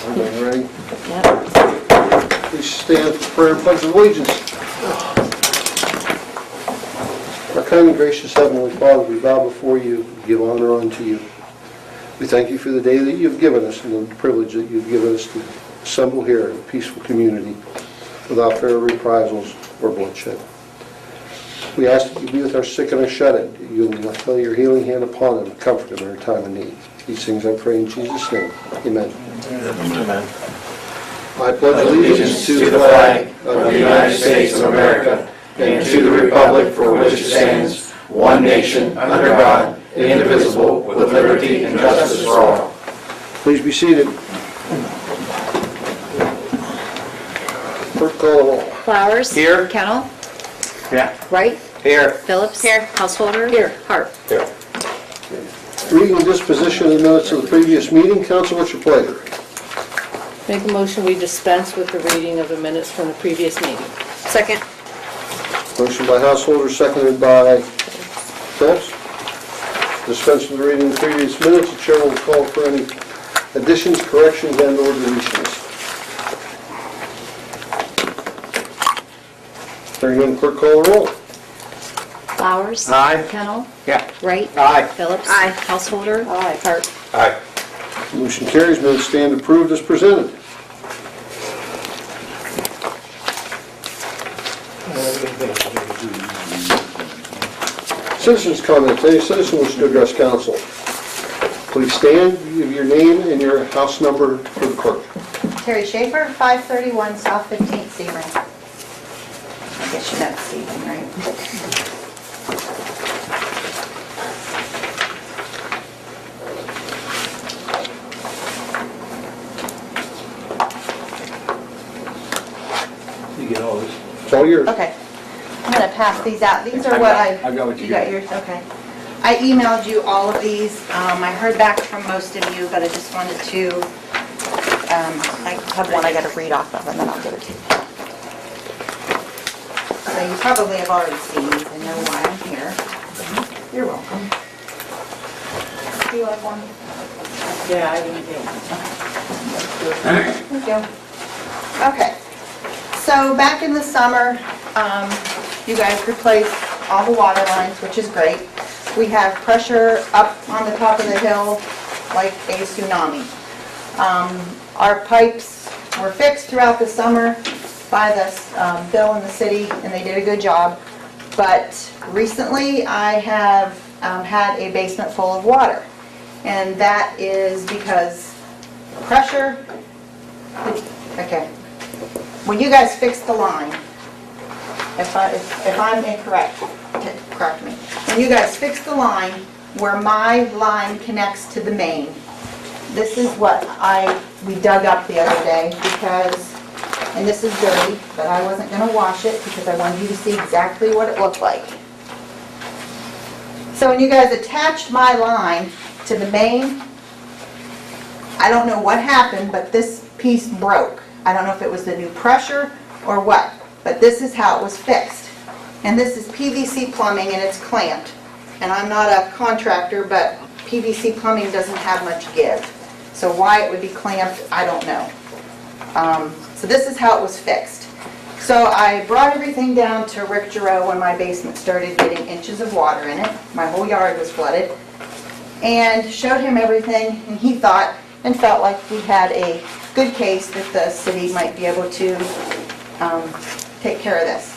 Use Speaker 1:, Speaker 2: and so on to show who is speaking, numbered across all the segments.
Speaker 1: Everybody ready?
Speaker 2: Yep.
Speaker 1: Please stand for prayer and pledge of allegiance. Our kind and gracious Heavenly Father, we bow before you, we give honor unto you. We thank you for the day that you've given us and the privilege that you've given us to assemble here in a peaceful community without fear of reprisals or bloodshed. We ask that you be with our sick and our shut-in, that you will lay your healing hand upon them and comfort them in their time of need. These things I pray in Jesus' name. Amen.
Speaker 3: Amen.
Speaker 1: I pledge allegiance to the flag of the United States of America and to the republic for which it stands, one nation, under God, indivisible, with liberty and justice for all. Please be seated. Clerk, call the roll.
Speaker 2: Flowers.
Speaker 3: Here.
Speaker 2: Kennel.
Speaker 3: Yeah.
Speaker 2: Wright.
Speaker 3: Here.
Speaker 2: Phillips. Here. Householder. Here. Hart.
Speaker 3: Here.
Speaker 1: Reading and disposition of the minutes of the previous meeting. Council, what's your pleasure?
Speaker 4: Make a motion, we dispense with the reading of the minutes from the previous meeting.
Speaker 2: Second.
Speaker 1: Motion by Householder, seconded by Phillips. Dispense with the reading of the previous minutes. The chair will call for any additions, corrections, and or deletions. Hearing none, clerk, call the roll.
Speaker 2: Flowers.
Speaker 3: Aye.
Speaker 2: Kennel.
Speaker 3: Yeah.
Speaker 2: Wright.
Speaker 3: Aye.
Speaker 2: Phillips. Aye. Householder.
Speaker 4: Aye.
Speaker 2: Hart.
Speaker 3: Aye.
Speaker 1: Motion carries. Minutes stand approved as presented. Citizens' comments. Any citizen wishes to address council, please stand, give your name and your house number for the clerk.
Speaker 5: Terry Schaefer, 531 South 15th, Sebring. I guess you know Sebring, right?
Speaker 3: You get all this?
Speaker 1: It's all yours.
Speaker 5: Okay. I'm going to pass these out. These are what I...
Speaker 3: I got what you
Speaker 5: got.
Speaker 3: got.
Speaker 5: Yours? Okay. I emailed you all of these. I heard back from most of you, but I just wanted to... I have one I got to read off of, and then I'll give it to you. So you probably have already seen these and know why I'm here. You're welcome. Do you like one?
Speaker 4: Yeah, I didn't get
Speaker 5: Thank you. Okay, so back in the summer, you guys replaced all the water lines, which is great. We have pressure up on the top of the hill like a tsunami. Our pipes were fixed throughout the summer by the Bill and the city, and they did a good job. But recently, I have had a basement full of water. And that is because pressure, okay. When you guys fixed the line, if I'm incorrect, correct me. When you guys fixed the line where my line connects to the main, this is what we dug up the other day because, and this is dirty, but I wasn't going to wash it because I wanted you to see exactly what it looked like. So when you guys attached my line to the main, I don't know what happened, but this piece broke. I don't know if it was the new pressure or what, but this is how it was fixed. And this is PVC plumbing and it's clamped. And I'm not a contractor, but PVC plumbing doesn't have much give. So why it would be clamped, I don't know. So this is how it was fixed. So I brought everything down to Rick Giroux when my basement started getting inches of water in it. My whole yard was flooded. And showed him everything, and he thought and felt like we had a good case that the city might be able to take care of this.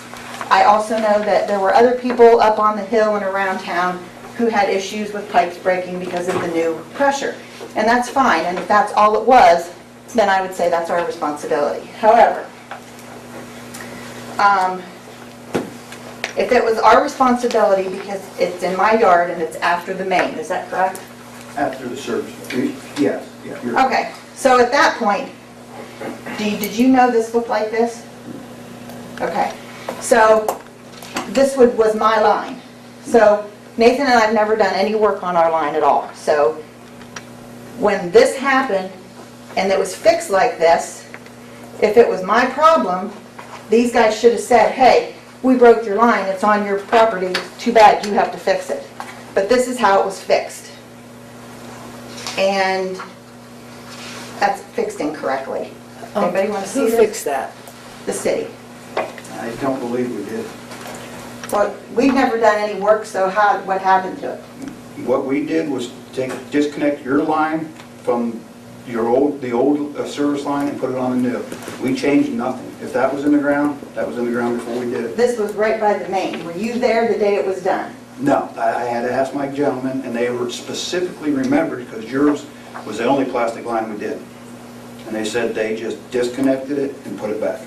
Speaker 5: I also know that there were other people up on the hill and around town who had issues with pipes breaking because of the new pressure. And that's fine, and if that's all it was, then I would say that's our responsibility. However, if it was our responsibility because it's in my yard and it's after the main, is that correct?
Speaker 6: After the service, yes.
Speaker 5: Okay, so at that point, did you know this looked like this? Okay, so this was my line. So Nathan and I have never done any work on our line at all. So when this happened and it was fixed like this, if it was my problem, these guys should have said, hey, we broke your line, it's on your property, too bad, you have to fix it. But this is how it was fixed. And That's fixed incorrectly. Anybody want to see
Speaker 4: Who
Speaker 5: this?
Speaker 4: fixed that?
Speaker 5: The city.
Speaker 6: I don't believe we did.
Speaker 5: Well, we've never done any work, so what happened to it?
Speaker 6: What we did was disconnect your line from the old service line and put it on the new. We changed nothing. If that was in the ground, that was in the ground before we did it.
Speaker 5: This was right by the main. Were you there the day it was done?
Speaker 6: No, I had to ask my gentleman, and they were specifically remembered because yours was the only plastic line we did. And they said they just disconnected it and put it back.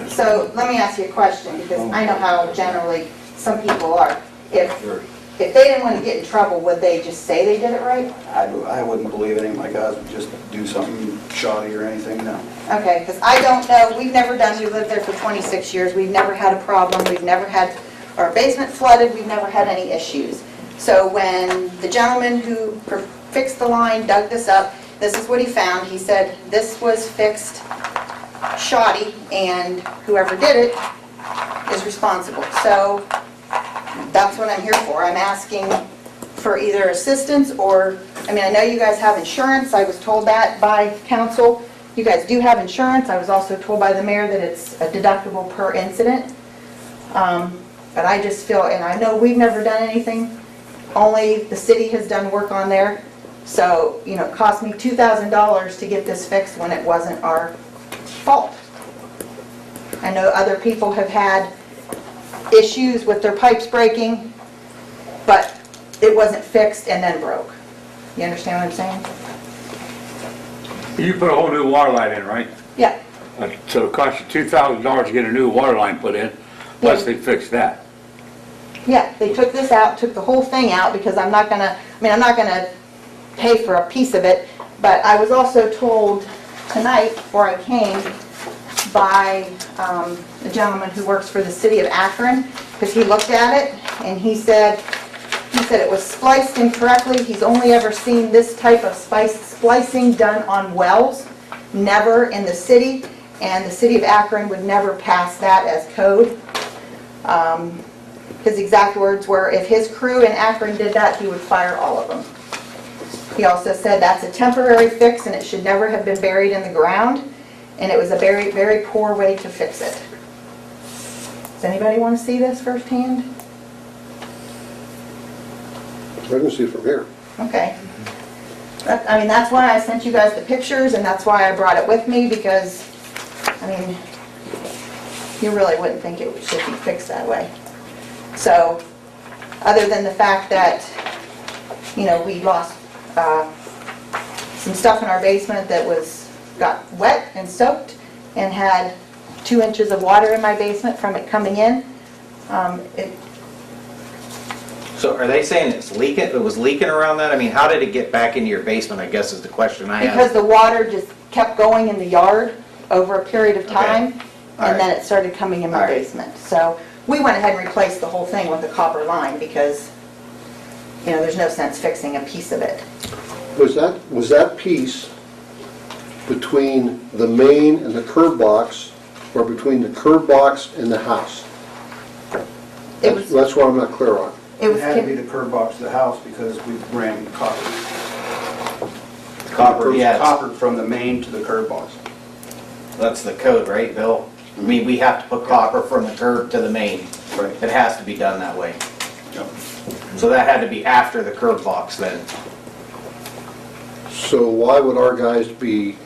Speaker 5: So let me ask you a question, because I know how generally some people are. If they didn't want to get in trouble, would they just say they did it right?
Speaker 6: I wouldn't believe any of my guys would just do something shoddy or anything, no.
Speaker 5: Okay, because I don't know, we've never done, we've lived there for 26 years, we've never had a problem, we've never had our basement flooded, we've never had any issues. So when the gentleman who fixed the line dug this up, this is what he found. He said this was fixed shoddy, and whoever did it is responsible. So that's what I'm here for. I'm asking for either assistance or, I mean, I know you guys have insurance. I was told that by council. You guys do have insurance. I was also told by the mayor that it's a deductible per incident. But I just feel, and I know we've never done anything, only the city has done work on there. So, you know, it cost me $2,000 to get this fixed when it wasn't our fault. I know other people have had issues with their pipes breaking, but it wasn't fixed and then broke. You understand what I'm saying?
Speaker 7: You put a whole new water line in, right?
Speaker 5: Yeah.
Speaker 7: So it cost you $2,000 to get a new water line put in, plus they fixed that.
Speaker 5: Yeah, they took this out, took the whole thing out, because I'm not gonna pay for a piece of it, but I was also told tonight, before I came, by a gentleman who works for the city of Akron, because he looked at it, and he said it was spliced incorrectly. He's only ever seen this type of splicing done on wells, never in the city, and the city of Akron would never pass that as code. His exact words were, if his crew in Akron did that, he would fire all of them. He also said that's a temporary fix and it should never have been buried in the ground, and it was a very, very poor way to fix it. Does anybody want to see this firsthand?
Speaker 1: I can see it from here.
Speaker 5: Okay. I mean, that's why I sent you guys the pictures, and that's why I brought it with me, because, I mean, you really wouldn't think it should be fixed that way. So, other than the fact that, you know, we lost some stuff in our basement that got wet and soaked and had 2 inches of water in my basement from it coming in.
Speaker 8: So are they saying it's leaking, it was leaking around that? I mean, how did it get back into your basement, I guess is the question I have.
Speaker 5: Because the water just kept going in the yard over a period of time, and then it started coming in my basement. So we went ahead and replaced the whole thing with a copper line, because, you know, there's no sense fixing a piece of it.
Speaker 1: Was that piece between the main and the curb box, or between the curb box and the house? That's what I'm not clear on.
Speaker 6: It had to be the curb box of the house because we ran copper.
Speaker 8: Copper, yeah.
Speaker 6: Copper from the main to the curb box.
Speaker 8: That's the code, right, Bill? I mean, we have to put copper from the curb to the main.
Speaker 6: Right.
Speaker 8: It has to be done that way.
Speaker 6: Yep.
Speaker 8: So that had to be after the curb box then.
Speaker 1: So why would our guys be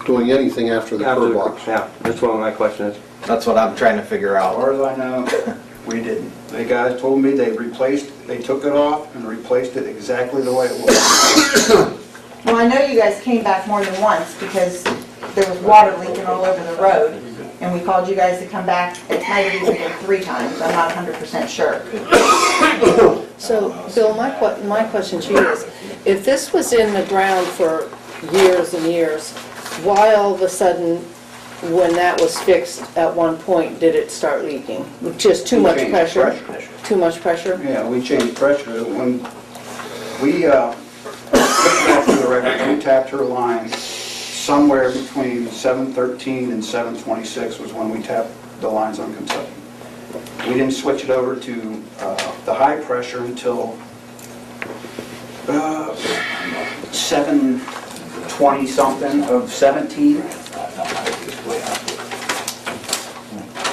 Speaker 1: doing anything after the curb box?
Speaker 3: Yeah, that's what my question is.
Speaker 8: That's what I'm trying to figure
Speaker 6: As
Speaker 8: out.
Speaker 6: far as I know, we didn't. The guys told me they took it off and replaced it exactly the way it was.
Speaker 5: Well, I know you guys came back more than once, because there was water leaking all over the road, and we called you guys to come back. It might have even been 3 times, I'm not 100% sure.
Speaker 4: So, Bill, my question to you is, if this was in the ground for years and years, why all of a sudden, when that was fixed at one point, did it start leaking? Just too much pressure? Too much pressure?
Speaker 6: Yeah, we changed pressure. When we, back to the record, we tapped her line somewhere between 713 and 726 was when we tapped the lines on Kentucky. We didn't switch it over to the high pressure until 712 20-something of 17.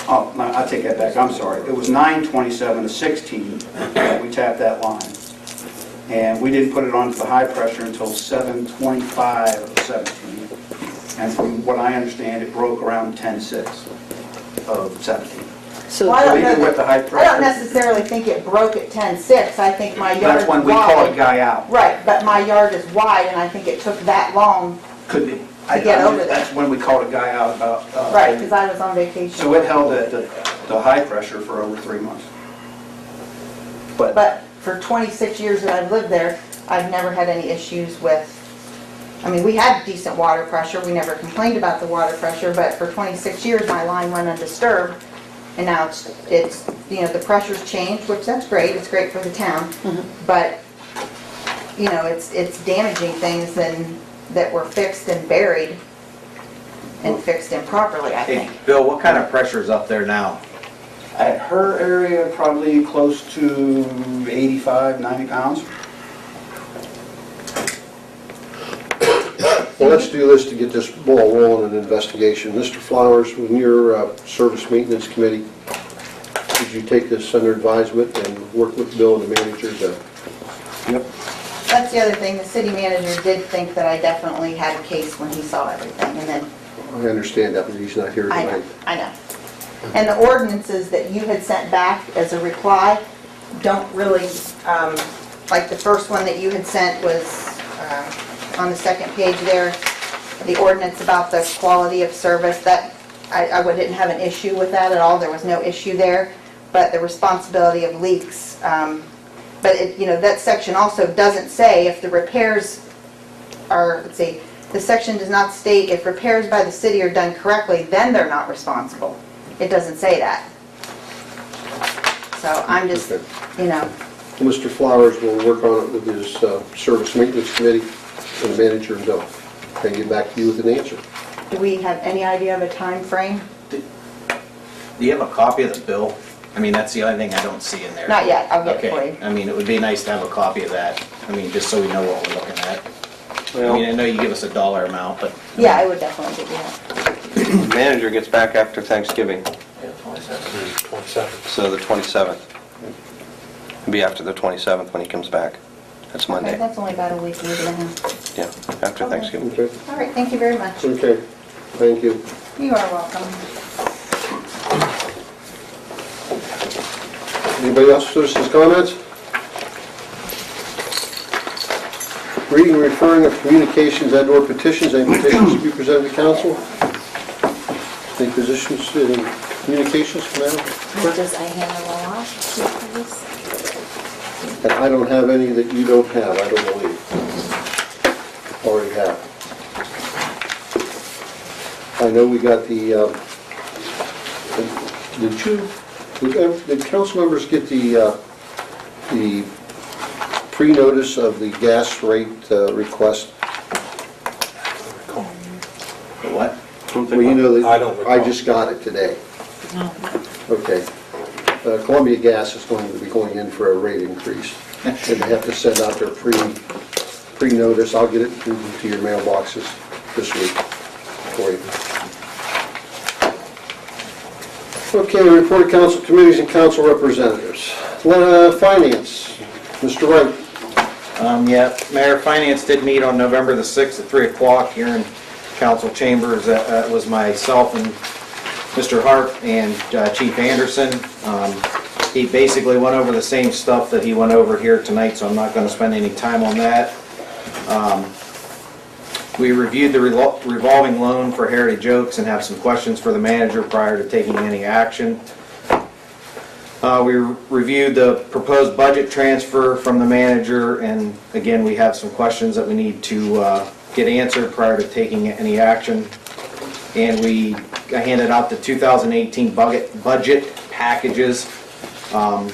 Speaker 6: Oh, no, I take that back, I'm sorry. It was 9/27 of 16 that we tapped that line. And we didn't put it onto the high pressure until 7/25 of 17. And from what I understand, it broke around 10/6 of 17.
Speaker 4: So
Speaker 5: Well, I don't know
Speaker 6: Even with the high
Speaker 5: I don't
Speaker 6: pressure,
Speaker 5: necessarily think it broke at 10/6. I think my yard
Speaker 6: that's
Speaker 5: is
Speaker 6: when we called a
Speaker 5: wide.
Speaker 6: guy out.
Speaker 5: Right, but my yard is wide, and I think it took that long.
Speaker 6: Could be.
Speaker 5: To get over there.
Speaker 6: That's when we called a guy out about.
Speaker 5: Right, because I was on vacation.
Speaker 6: So it held at the high pressure for over 3 months. But
Speaker 5: But for 26 years that I've lived there, I've never had any issues with, I mean, we had decent water pressure, we never complained about the water pressure, but for 26 years, my line went undisturbed, and now it's you know, the pressure's changed, which that's great, it's great for the town, but, you know, it's damaging things that were fixed and buried and fixed improperly, I
Speaker 8: Hey,
Speaker 5: think.
Speaker 8: Bill, what kind of pressure's up there now?
Speaker 6: at her area, probably close to 85, 90 pounds.
Speaker 1: Well, let's do this to get this ball rolling in investigation. Mr. Flowers, when your service maintenance committee, did you take this under advisement and work with Bill and the manager to?
Speaker 6: Yep.
Speaker 5: That's the other thing, the city manager did think that I definitely had a case when he saw everything, and then
Speaker 1: I understand that, but he's not here
Speaker 5: I know,
Speaker 1: tonight.
Speaker 5: I know. And the ordinances that you had sent back as a reply don't really, like the first one that you had sent was on the second page there, the ordinance about the quality of service, that I didn't have an issue with that at all, there was no issue there, but the responsibility of leaks, but it, you know, that section also doesn't say if the repairs are, let's see, the section does not state if repairs by the city are done correctly, then they're not responsible. It doesn't say that. So I'm just,
Speaker 1: Okay.
Speaker 5: you know,
Speaker 1: Mr. Flowers will work on it with his service maintenance committee and the manager and Bill, and get back to you with an answer.
Speaker 5: do we have any idea of a time frame?
Speaker 8: Do you have a copy of the bill? I mean, that's the only thing I don't see in there.
Speaker 5: Not yet, I'll get it for
Speaker 8: Okay,
Speaker 5: you.
Speaker 8: I mean, it would be nice to have a copy of that. I mean, just so we know what we're looking at. I mean, I know you give us a dollar amount, but.
Speaker 5: Yeah, I would definitely give you that.
Speaker 3: The manager gets back after Thanksgiving, so the 27th. It'll be after the 27th when he comes back. That's
Speaker 5: Okay,
Speaker 3: Monday.
Speaker 5: that's only about a week, week and a half.
Speaker 3: Yeah, after
Speaker 5: Okay.
Speaker 3: Thanksgiving.
Speaker 1: Okay,
Speaker 5: All right, thank you very much.
Speaker 1: okay, thank you.
Speaker 5: You are welcome.
Speaker 1: Anybody else, citizens' comments? Reading and referring of communications and/or petitions, any petitions to be presented to council? Any positions, any communications from them?
Speaker 2: Does I handle a lot?
Speaker 1: And I don't have any that you don't have, I don't believe. Already have. I know we got did council members get the pre-notice of the gas rate request?
Speaker 8: What?
Speaker 1: Well, you know
Speaker 9: I don't
Speaker 1: that,
Speaker 9: recall.
Speaker 1: I just got it today. Okay. Columbia Gas is going to be going in for a rate increase, and they have to send out their pre-notice. I'll get it to your mailboxes this week for you. Okay, report of council committees and council representatives. Finance, Mr. Wright.
Speaker 8: Yeah, Mayor, Finance did meet on November the 6th at 3 o'clock here in council chambers. That was myself and Mr. Hart and Chief Anderson. He basically went over the same stuff that he went over here tonight, so I'm not going to spend any time on that. We reviewed the revolving loan for Heritage Oaks and have some questions for the manager prior to taking any action. We reviewed the proposed budget transfer from the manager, and again, we have some questions that we need to get answered prior to taking any action. And I handed out the 2018 budget packages, and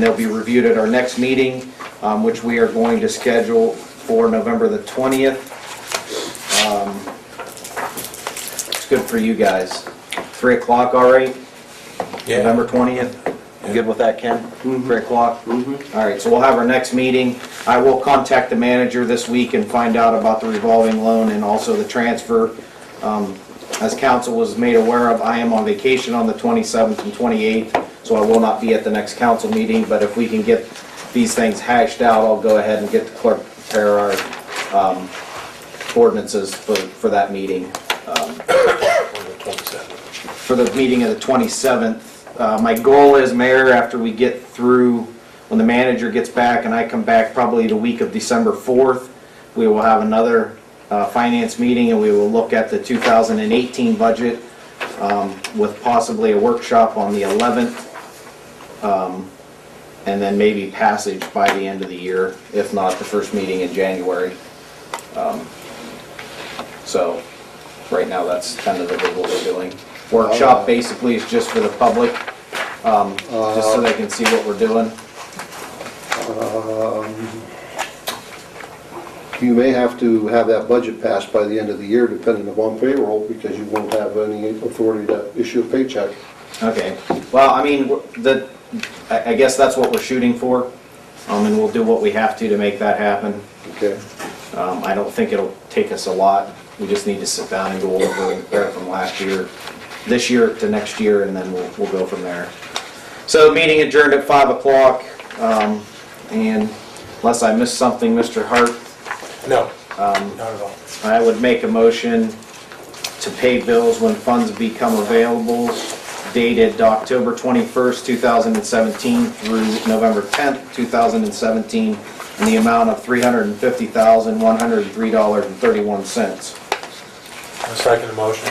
Speaker 8: they'll be reviewed at our next meeting, which we are going to schedule for November the 20th. It's good for you guys. 3 o'clock, all right?
Speaker 9: Yeah.
Speaker 8: November 20th? You good with that, Ken? 3 o'clock? All right, so we'll have our next meeting. I will contact the manager this week and find out about the revolving loan and also the transfer. As council was made aware of, I am on vacation on the 27th and 28th, so I will not be at the next council meeting, but if we can get these things hashed out, I'll go ahead and get the clerk to prepare our ordinances for that meeting. For the meeting of the 27th. My goal is, Mayor, after we get through, when the manager gets back and I come back probably the week of December 4th, we will have another finance meeting and we will look at the 2018 budget with possibly a workshop on the 11th. And then maybe passage by the end of the year, if not the first meeting in January. So right now that's kind of what we're doing. Workshop basically is just for the public, just so they can see what we're doing.
Speaker 1: You may have to have that budget passed by the end of the year, depending upon payroll, because you won't have any authority to issue a paycheck.
Speaker 8: Okay, well, I mean, I guess that's what we're shooting for, and we'll do what we have to make that happen.
Speaker 1: Okay.
Speaker 8: I don't think it'll take us a lot. We just need to sit down and go over and compare from last year, this year to next year, and then we'll go from there. So meeting adjourned at 5 o'clock, and unless I missed something, Mr. Hart?
Speaker 9: No, not at all.
Speaker 8: I would make a motion to pay bills when funds become available, dated October 21st, 2017 through November 10th, 2017, in the amount of $350,103.31.
Speaker 9: I'll second the motion.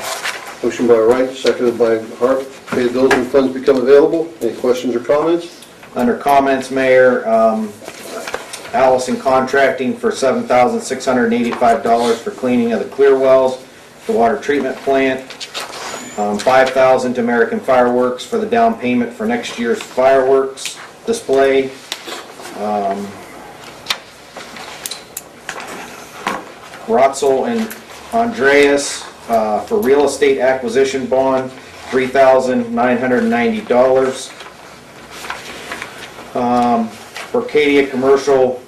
Speaker 1: Motion by Wright, seconded by Hart. Pay the bills when funds become available. Any questions or comments?
Speaker 8: Under comments, Mayor, Allison Contracting for $7,685 for cleaning of the clear wells, the water treatment plant. $5,000 to American Fireworks for the down payment for next year's fireworks display. Rotzel and Andreas for real estate acquisition bond, $3,990. Arcadia Commercial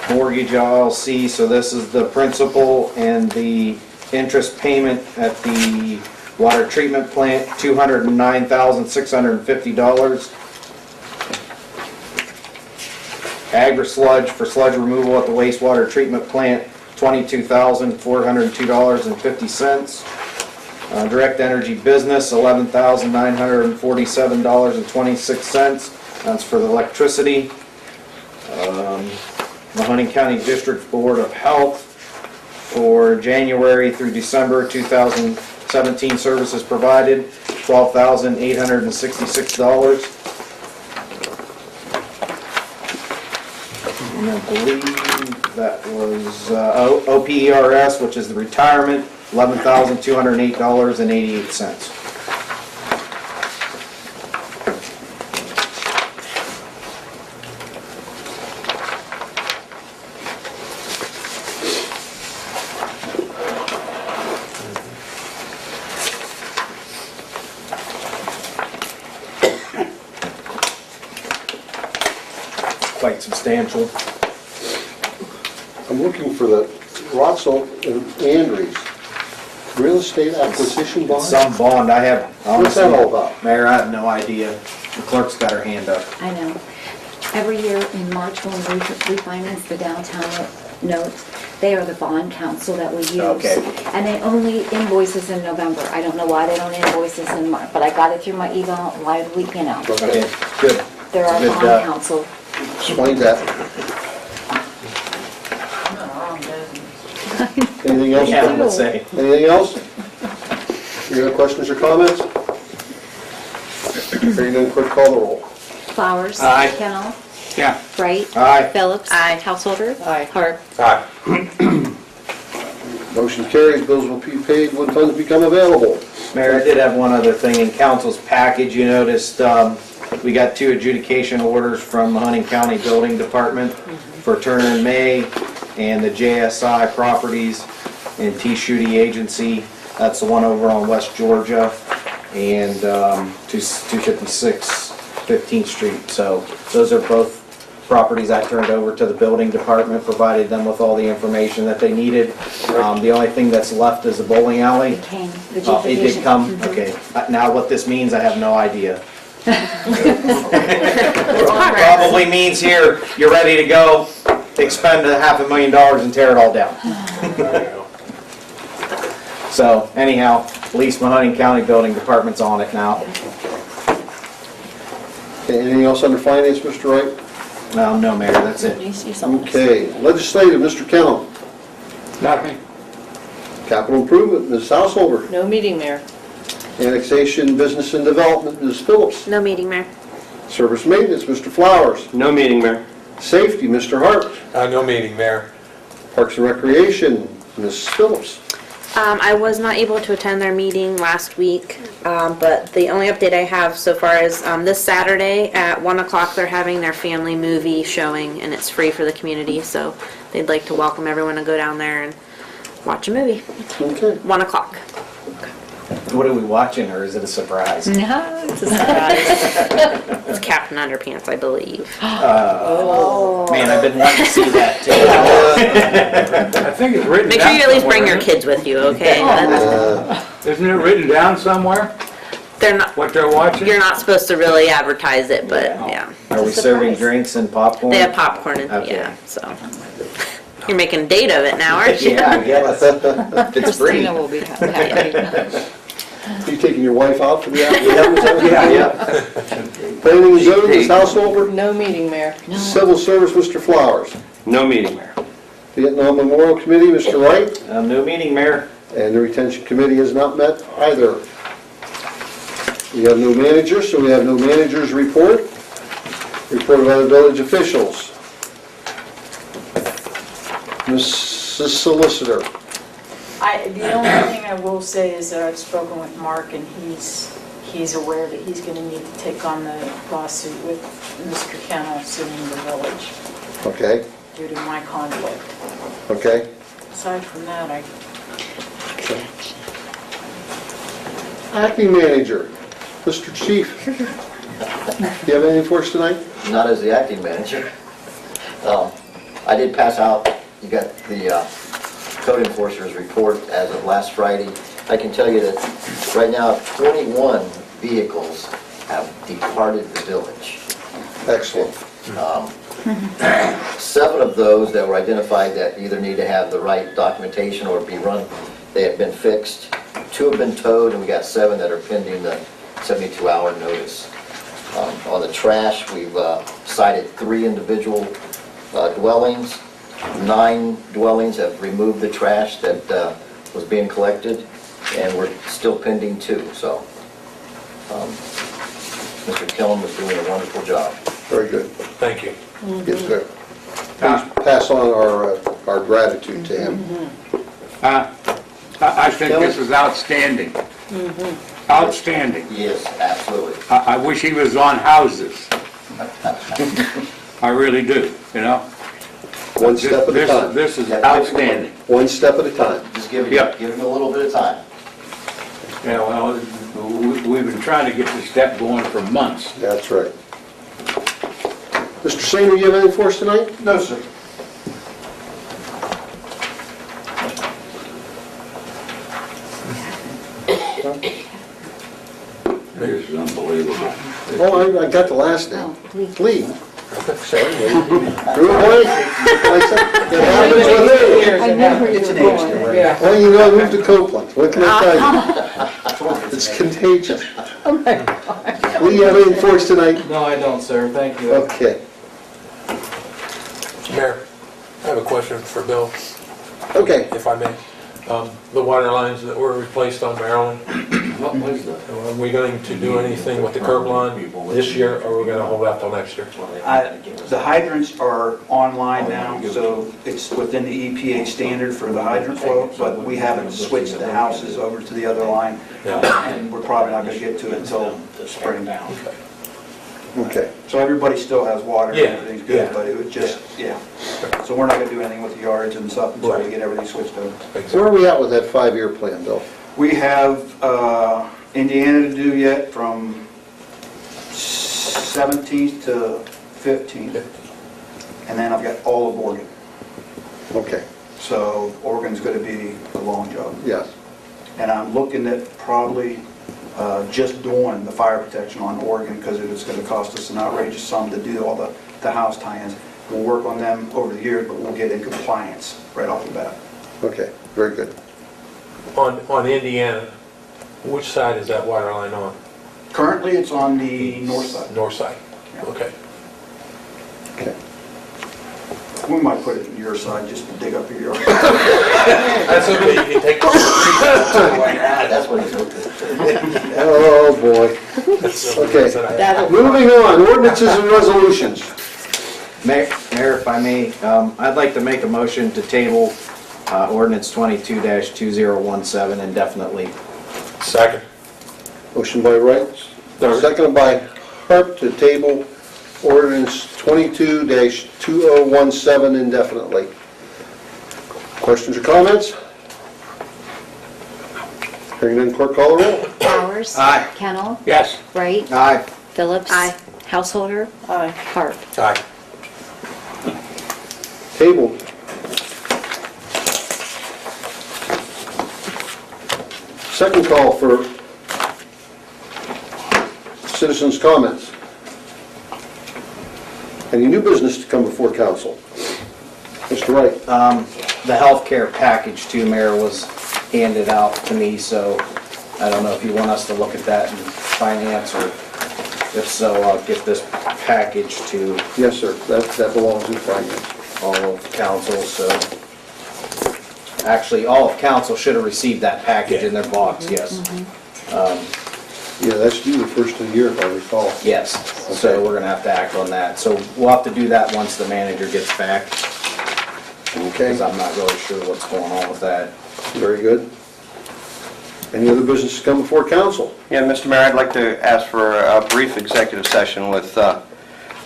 Speaker 8: Mortgage LLC, so this is the principal and the interest payment at the water treatment plant, $209,650. Agri-sludge for sludge removal at the wastewater treatment plant, $22,402.50. Direct energy business, $11,947.26. That's for the electricity. Mahoning County District Board of Health for January through December 2017 services provided, $12,866. And I believe that was OPERS, which is the retirement, $11,208.88. Quite substantial.
Speaker 1: I'm looking for the Rotzel and Andrews real estate acquisition bond.
Speaker 8: Some bond, I have,
Speaker 1: What's
Speaker 8: honestly,
Speaker 1: that all about?
Speaker 8: Mayor, I have no idea. The clerk's got her hand up.
Speaker 2: I know. Every year in March when we refinance the downtown notes, they are the bond council that we use.
Speaker 8: Okay.
Speaker 2: And they only invoice us in November. I don't know why they don't invoice us in March, but I got it through my email, why we, you know.
Speaker 8: Okay, good.
Speaker 2: They're our
Speaker 8: Good,
Speaker 2: bond council.
Speaker 1: Explain that. Anything else?
Speaker 8: Yeah, let's say.
Speaker 1: Anything else? Any other questions or comments? Hearing none, clerk call the roll.
Speaker 2: Flowers.
Speaker 8: Aye.
Speaker 2: Kennel.
Speaker 7: Yeah.
Speaker 2: Bright.
Speaker 8: Aye.
Speaker 2: Phillips. Aye. Householder.
Speaker 4: Aye.
Speaker 2: Hart.
Speaker 9: Aye.
Speaker 1: Motion carries. Bills will be paid when funds become available.
Speaker 8: Mayor, I did have one other thing in council's package. You noticed we got 2 adjudication orders from the Hunting County Building Department for Turner and May and the JSI Properties and T. Schutte Agency. That's the one over on West Georgia. and 256 15th Street. So those are both properties I turned over to the building department, provided them with all the information that they needed. The only thing that's left is the bowling alley.
Speaker 2: It came, the
Speaker 8: It did
Speaker 2: beautification.
Speaker 8: come? Okay. Now what this means, I have no idea. Probably means here, you're ready to go, expend $500,000 and tear it all down.
Speaker 9: There you go.
Speaker 8: So anyhow, at least Mahoning County Building Department's on it now.
Speaker 1: Okay, anything else under finance, Mr. Wright?
Speaker 8: No, Mayor, that's it.
Speaker 1: Okay, legislative, Mr. Kellum.
Speaker 7: Nothing.
Speaker 1: Capital improvement, Ms. Householder.
Speaker 4: No meeting, Mayor.
Speaker 1: Annexation, business and development, Ms. Phillips.
Speaker 10: No meeting, Mayor.
Speaker 1: Service maintenance, Mr. Flowers.
Speaker 3: No meeting, Mayor.
Speaker 1: Safety, Mr. Hart.
Speaker 9: No meeting, Mayor.
Speaker 1: Parks and Recreation, Ms. Phillips.
Speaker 10: I was not able to attend their meeting last week, but the only update I have so far is this Saturday at 1 o'clock they're having their family movie showing, and it's free for the community, so they'd like to welcome everyone to go down there and watch a movie.
Speaker 1: Okay.
Speaker 10: 1 o'clock.
Speaker 8: What are we watching, or is it a surprise?
Speaker 2: No, it's a surprise.
Speaker 10: It's Captain Underpants, I believe.
Speaker 8: Man, I've been wanting to see that too.
Speaker 7: I think it's written down.
Speaker 10: Make sure you at least bring your
Speaker 7: somewhere,
Speaker 10: kids with you, okay?
Speaker 7: Isn't it written down somewhere,
Speaker 10: They're not,
Speaker 7: what they're watching?
Speaker 10: you're not supposed to really advertise it, but yeah.
Speaker 8: Are we serving drinks and popcorn?
Speaker 10: They have popcorn and,
Speaker 8: Okay.
Speaker 10: yeah, so. You're making a date of it now, aren't you?
Speaker 8: Yeah, I guess. It's free.
Speaker 4: Christina will be happy.
Speaker 1: You taking your wife out for the afternoon?
Speaker 8: Yeah.
Speaker 1: Planning and zoning, Ms. Householder.
Speaker 4: No meeting, Mayor.
Speaker 1: Civil service, Mr. Flowers.
Speaker 3: No meeting, Mayor.
Speaker 1: Vietnam Memorial Committee, Mr. Wright.
Speaker 8: No meeting, Mayor.
Speaker 1: And the retention committee has not met either. We have no manager, so we have no manager's report. Report of other village officials. Mrs. Solicitor.
Speaker 11: The only thing I will say is that I've spoken with Mark, and he's aware that he's going to need to take on the lawsuit with Mr. Kennel suing the village
Speaker 1: Okay,
Speaker 11: due to my conflict.
Speaker 1: okay.
Speaker 11: Aside from that,
Speaker 1: Acting manager, Mr. Chief. Do you have anything for us tonight?
Speaker 12: Not as the acting manager. I did pass out, you got the code enforcer's report as of last Friday. I can tell you that right now 21 vehicles have departed the village.
Speaker 1: Excellent.
Speaker 12: 7 of those that were identified that either need to have the right documentation or be run, they have been fixed. 2 have been towed, and we got 7 that are pending the 72-hour notice. On the trash, we've cited 3 individual dwellings. 9 dwellings have removed the trash that was being collected, and we're still pending 2. So Mr. Killen was doing a wonderful job.
Speaker 1: Very good.
Speaker 9: Thank you.
Speaker 1: Yes, sir. Please pass on our gratitude to him.
Speaker 7: I think this is outstanding. Outstanding.
Speaker 12: Yes, absolutely.
Speaker 7: I wish he was on houses. I really do, you know?
Speaker 1: One step at a time.
Speaker 7: This is outstanding.
Speaker 1: One step at a time.
Speaker 12: Just give
Speaker 7: Yep.
Speaker 12: him a little bit of time.
Speaker 7: Yeah, well, we've been trying to get this step going for months.
Speaker 1: That's right. Mr. Singer, you have anything for us tonight?
Speaker 6: No, sir.
Speaker 7: This is unbelievable.
Speaker 1: Oh, I got the last name.
Speaker 2: Oh,
Speaker 1: Lee. Sorry, Lee. Drew away. Like I said, it happens with me.
Speaker 4: I knew where you were going. Yeah.
Speaker 1: Well, you know, I moved to Copeland. What can I tell you? It's contagious.
Speaker 4: Oh my God.
Speaker 1: Lee, you have anything for us tonight?
Speaker 8: No, I don't, sir. Thank you.
Speaker 1: Okay.
Speaker 9: Mayor, I have a question for Bill,
Speaker 1: Okay.
Speaker 9: if I may. The water lines that were replaced on Maryland,
Speaker 7: What was that?
Speaker 9: are we going to do anything with the curb line this year, or are we going to hold out till next year?
Speaker 6: The hydrants are online now, so it's within the EPA standard for the hydrant flow, but we haven't switched the houses over to the other line, and we're probably not going to get to it until spring.
Speaker 1: Okay.
Speaker 6: So everybody still has water, and
Speaker 9: Yeah,
Speaker 6: everything's good,
Speaker 9: yeah.
Speaker 6: but it was just, yeah. So we're not going to do anything with the yards and stuff until we get everything switched over.
Speaker 1: Where are we at with that 5-year plan, Bill?
Speaker 6: We have Indiana to do yet from 17th to 15th. And then I've got all of Oregon.
Speaker 1: Okay,
Speaker 6: So Oregon's going to be a long job.
Speaker 1: yes.
Speaker 6: And I'm looking at probably just doing the fire protection on Oregon because it's going to cost us an outrageous sum to do all the house tie-ins. We'll work on them over the years, but we'll get in compliance right off the bat.
Speaker 1: Okay, very good.
Speaker 9: On Indiana, which side is that water line on?
Speaker 6: Currently, it's on the north side.
Speaker 9: North side? Okay.
Speaker 1: Okay.
Speaker 6: We might put it in your side just to dig up your yard.
Speaker 9: That's okay, you can take.
Speaker 12: That's what he's looking at.
Speaker 1: Oh, boy. Okay.
Speaker 4: That'll-
Speaker 1: Moving on, ordinances and resolutions.
Speaker 8: Mayor, if I may, I'd like to make a motion to table ordinance 22-2017 indefinitely.
Speaker 9: Second.
Speaker 1: Motion by Wright, seconded by Harp to table ordinance 22-2017 indefinitely. Questions or comments? Hearing none, clerk call the roll.
Speaker 2: Bowers.
Speaker 7: Aye.
Speaker 2: Kennel.
Speaker 7: Yes.
Speaker 2: Wright.
Speaker 8: Aye.
Speaker 2: Phillips.
Speaker 10: Aye.
Speaker 2: Householder.
Speaker 4: Aye.
Speaker 2: Harp.
Speaker 9: Aye.
Speaker 1: Tabled. Second call for citizens' comments. Any new business to come before council? Mr. Wright?
Speaker 8: The healthcare package too, Mayor, was handed out to me, so I don't know if you want us to look at that in finance, or if so, I'll get this package to
Speaker 1: Yes, sir, that belongs in finance.
Speaker 8: all of council, so. Actually, all of council should have received that package in their box, yes.
Speaker 1: Yeah, that's due the first of the year, if I recall.
Speaker 8: Yes, so we're gonna have to act on that. So we'll have to do that once the manager gets back,
Speaker 1: Okay,
Speaker 8: because I'm not really sure what's going on with that.
Speaker 1: very good. Any other business to come before council?
Speaker 3: Yeah, Mr. Mayor, I'd like to ask for a brief executive session with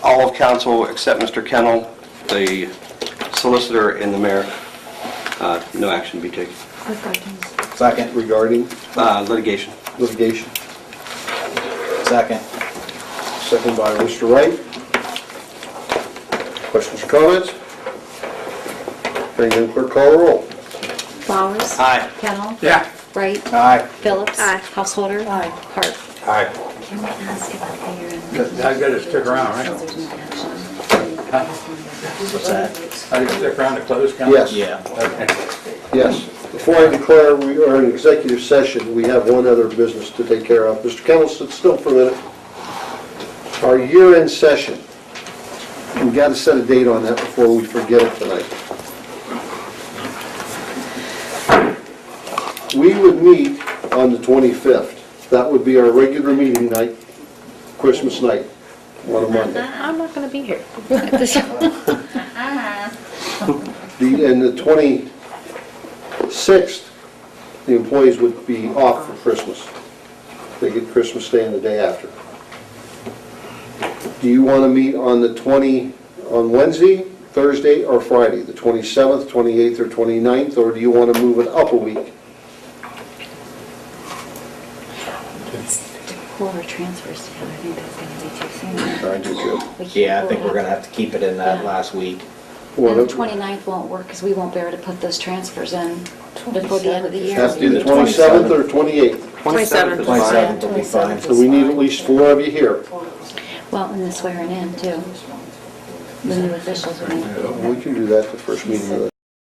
Speaker 3: all of council except Mr. Kennel, the solicitor, and the mayor. No action be taken.
Speaker 8: Second,
Speaker 1: Regarding
Speaker 3: Litigation.
Speaker 1: litigation.
Speaker 8: second.
Speaker 1: Second by Mr. Wright. Questions or comments? Hearing none, clerk call the roll.
Speaker 2: Bowers.
Speaker 3: Aye.
Speaker 2: Kennel.
Speaker 7: Yeah.
Speaker 2: Wright.
Speaker 8: Aye.
Speaker 2: Phillips.
Speaker 10: Aye.
Speaker 2: Householder.
Speaker 4: Aye.
Speaker 2: Harp.
Speaker 9: Aye.
Speaker 2: Can we ask about the year-end?
Speaker 7: I gotta stick around, right?
Speaker 2: Because there's no action.
Speaker 8: What's that?
Speaker 7: I gotta stick around to close council?
Speaker 1: Yes.
Speaker 8: Yeah.
Speaker 7: Okay.
Speaker 1: Yes. Before I declare we are in executive session, we have one other business to take care of. Mr. Kennel, sit still for a minute. Our year-end session, we've got to set a date on that before we forget it tonight. We would meet on the 25th. That would be our regular meeting night, Christmas night, on a Monday.
Speaker 10: I'm not gonna be here.
Speaker 1: And the 26th, the employees would be off for Christmas. They get Christmas Day and the day after. Do you want to meet on on Wednesday, Thursday, or Friday? The 27th, 28th, or 29th, or do you want to move it up a week?
Speaker 2: To pull our transfers together, I think that's gonna be too soon.
Speaker 1: I do too.
Speaker 2: We can't
Speaker 8: Yeah, I
Speaker 2: pull
Speaker 8: think
Speaker 2: it
Speaker 8: we're
Speaker 2: up.
Speaker 8: gonna have to keep it in that
Speaker 2: Yeah.
Speaker 8: last week.
Speaker 2: And the 29th won't work because we won't be able to put those transfers in before the end of the year.
Speaker 1: Have to do the 27th or 28th.
Speaker 10: 27th.
Speaker 8: 27th will be fine.
Speaker 1: So we need at least 4 of you here.
Speaker 2: Well, and the swearing in too. The new officials will be.
Speaker 1: We can do that the first meeting of the